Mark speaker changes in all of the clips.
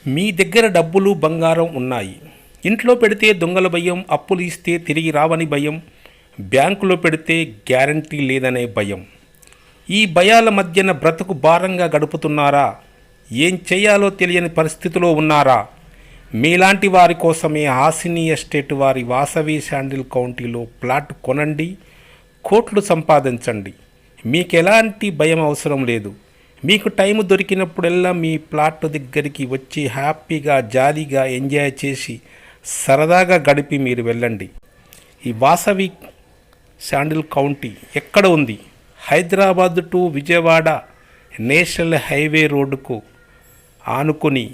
Speaker 1: మీ దగ్గర డబ్బులు బంగారం ఉన్నాయి. ఇంట్లో పెడితే దొంగల భయం, అప్పులు ఇస్తే తిరిగి రావని భయం, బ్యాంకులో పెడితే గ్యారంటీ లేదనే భయం. ఈ భయాల మధ్యన బ్రతుకు భారంగా గడుపుతున్నారా? ఏం చేయాలో తెలియని పరిస్థితిలో ఉన్నారా? మీలాంటి వారి కోసమే హాసిని ఎస్టేట్ వారి వాసవి శాండిల్ కౌంటీలో ప్లాట్ కొనండి, కోట్లు సంపాదించండి. మీకు ఎలాంటి భయం అవసరం లేదు. మీకు టైం దొరికినప్పుడల్లా మీ ప్లాట్ దగ్గరికి వచ్చి హ్యాపీగా జాలీగా ఎంజాయ్ చేసి సరదాగా గడిపి మీరు వెళ్ళండి. ఈ వాసవి శాండిల్ కౌంటీ ఎక్కడ ఉంది? Hyderabad to Vijayawada national highway రోడ్డుకు ఆనుకొని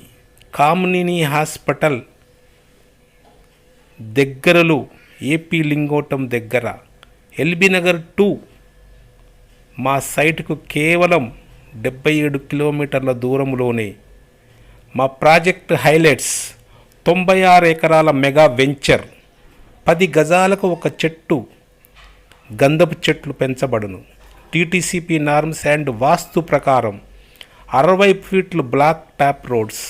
Speaker 1: కామినేని హాస్పిటల్ దగ్గరలో, ఏపీ లింగోటం దగ్గర, ఎల్బీ నగర్ 2 మా సైటుకు కేవలం 77 కిలోమీటర్ల దూరంలోనే. మా ప్రాజెక్ట్ హైలైట్స్ 96 ఎకరాల మెగా వెంచర్. 10 గజాలకు ఒక చెట్టు గంధపు చెట్లు పెంచబడును. టీటీసీపీ నార్మ్స్ అండ్ వాస్తు ప్రకారం 60 ఫీట్లు బ్లాక్ టాప్ రోడ్స్,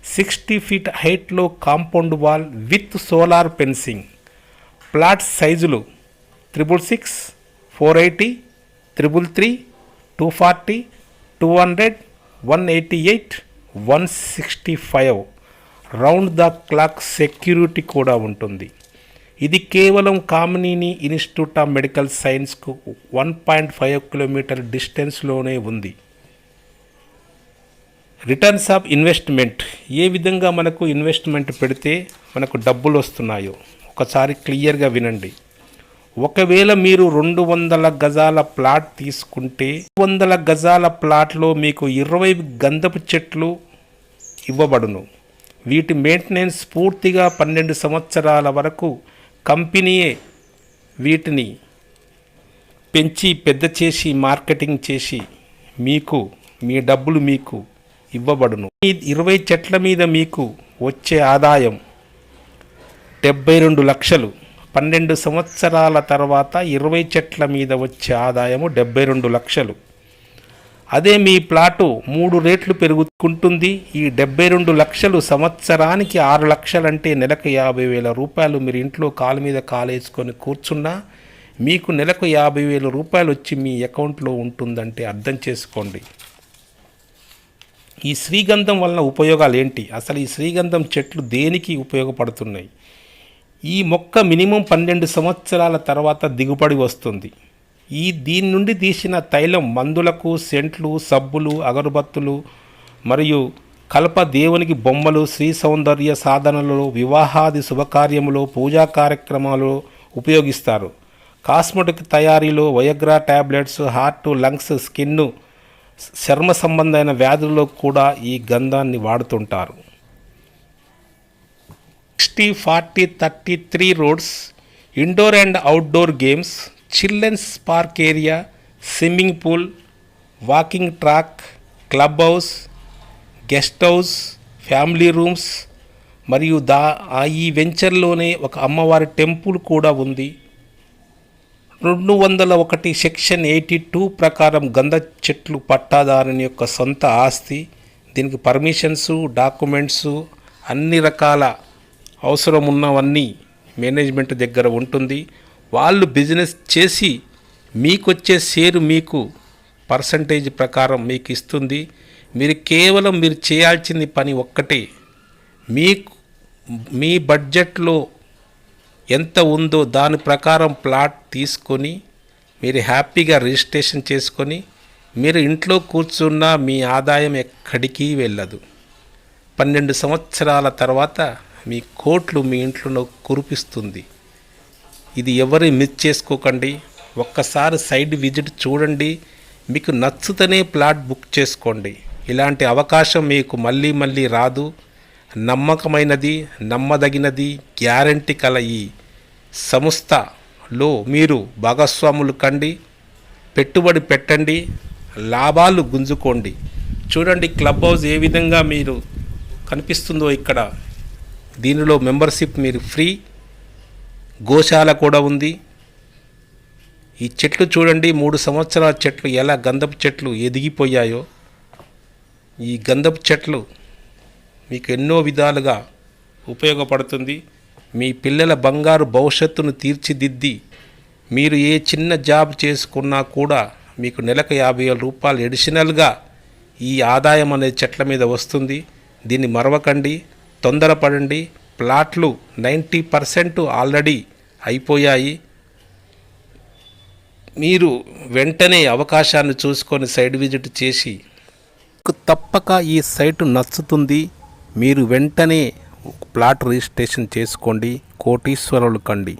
Speaker 1: 60 ఫీట్ హైట్లో compound wall with solar fencing. Plot సైజులు 666, 480, 333, 240, 200, 188, 165. రౌండ్ ద క్లాక్ సెక్యూరిటీ కూడా ఉంటుంది. ఇది కేవలం కామినేని ఇన్స్టిట్యూట్ ఆఫ్ మెడికల్ సైన్స్కు 1.5 కిలోమీటర్ డిస్టెన్స్లోనే ఉంది. రిటర్న్స్ ఆఫ్ ఇన్వెస్ట్మెంట్, ఏ విధంగా మనకు ఇన్వెస్ట్మెంట్ పెడితే మనకు డబ్బులు వస్తున్నాయో ఒకసారి క్లియర్గా వినండి. ఒకవేళ మీరు 200 గజాల ప్లాట్ తీసుకుంటే 200 గజాల ప్లాట్లో మీకు 20 గంధపు చెట్లు ఇవ్వబడును. వీటి మెయింటెనెన్స్ పూర్తిగా 12 సంవత్సరాల వరకు కంపెనీయే వీటిని పెంచి పెద్ద చేసి మార్కెటింగ్ చేసి మీకు మీ డబ్బులు మీకు ఇవ్వబడును. ఈ 20 చెట్ల మీద మీకు వచ్చే ఆదాయం 72 లక్షలు. 12 సంవత్సరాల తర్వాత 20 చెట్ల మీద వచ్చే ఆదాయము 72 లక్షలు. అదే మీ ప్లాటు 3 రేట్లు పెరుగుతుంటుంది. ఈ 72 లక్షలు సంవత్సరానికి 6 లక్షలంటే నెలకు 50,000 రూపాయలు. మీరు ఇంట్లో కాలు మీద కాలేసుకొని కూర్చున్నా మీకు నెలకు 50,000 రూపాయలు వచ్చి మీ అకౌంట్లో ఉంటుందంటే అర్థం చేసుకోండి. ఈ శ్రీగంధం వలన ఉపయోగాలు ఏంటి? అసలు ఈ శ్రీగంధం చెట్లు దేనికి ఉపయోగపడుతున్నాయి? ఈ మొక్క మినిమం 12 సంవత్సరాల తర్వాత దిగుబడి వస్తుంది. దీని నుండి తీసిన తైలం మందులకు, సెంట్లు, సబ్బులు, అగరబత్తులు మరియు కలప దేవునికి బొమ్మలు, శ్రీ సౌందర్య సాధనలలో, వివాహాది శుభకార్యములో, పూజా కార్యక్రమాలలో ఉపయోగిస్తారు. కాస్మెటిక్ తయారీలో, వయగ్రా ట్యాబ్లెట్స్, హార్ట్, లంగ్స్, స్కిన్, చర్మ సంబంధమైన వ్యాధుల్లో కూడా ఈ గంధాన్ని వాడుతుంటారు. 60, 40, 33 roads, indoor and outdoor games, children's park area, swimming pool, walking track, club house, guest house, family rooms మరియు ఈ వెంచర్లోనే ఒక అమ్మవారి టెంపుల్ కూడా ఉంది. 201 సెక్షన్ 82 ప్రకారం గంధ చెట్లు పట్టాదారుని యొక్క సొంత ఆస్తి. దీనికి పర్మిషన్స్, డాక్యుమెంట్స్, అన్ని రకాల అవసరం ఉన్నవన్నీ మేనేజ్మెంట్ దగ్గర ఉంటుంది. వాళ్ళు బిజినెస్ చేసి మీకొచ్చే షేరు మీకు పర్సంటేజ్ ప్రకారం మీకు ఇస్తుంది. మీరు కేవలం మీరు చేయాల్సింది పని ఒక్కటే. మీ బడ్జెట్లో ఎంత ఉందో దాని ప్రకారం ప్లాట్ తీసుకొని మీరు హ్యాపీగా రిజిస్ట్రేషన్ చేసుకొని మీరు ఇంట్లో కూర్చున్న మీ ఆదాయం ఎక్కడికి వెళ్ళదు. 12 సంవత్సరాల తర్వాత మీ కోట్లు మీ ఇంట్లో కురిపిస్తుంది. ఇది ఎవరు మిస్ చేసుకోకండి. ఒక్కసారి సైడ్ విజిట్ చూడండి. మీకు నచ్చుతనే ప్లాట్ బుక్ చేసుకోండి. ఇలాంటి అవకాశం మీకు మళ్ళీ మళ్ళీ రాదు. నమ్మకమైనది, నమ్మదగినది, గ్యారంటీ కల ఈ సంస్థలో మీరు భాగస్వాములు కండి, పెట్టుబడి పెట్టండి, లాభాలు గుంజుకోండి. చూడండి క్లబ్ హౌస్ ఏ విధంగా మీరు కనిపిస్తుందో ఇక్కడ. దీనిలో మెంబర్షిప్ మీరు ఫ్రీ. గోశాల కూడా ఉంది. ఈ చెట్లు చూడండి, 3 సంవత్సరాల చెట్లు ఎలా గంధపు చెట్లు ఎదిగిపోయాయో. ఈ గంధపు చెట్లు మీకు ఎన్నో విధాలుగా ఉపయోగపడుతుంది. మీ పిల్లల బంగారు భవిష్యత్తును తీర్చిదిద్ది మీరు ఏ చిన్న జాబ్ చేసుకున్నా కూడా మీకు నెలకు 50,000 రూపాయలు ఎడిషనల్గా ఈ ఆదాయం అనేది చెట్ల మీద వస్తుంది. దీన్ని మరవకండి, తొందరపడండి. ప్లాట్లు 90% ఆల్రెడీ అయిపోయాయి. మీరు వెంటనే అవకాశాన్ని చూసుకొని సైడ్ విజిట్ చేసి తప్పక ఈ సైటు నచ్చుతుంది. మీరు వెంటనే ప్లాట్ రిజిస్ట్రేషన్ చేసుకోండి. కోటీశ్వరులు కండి.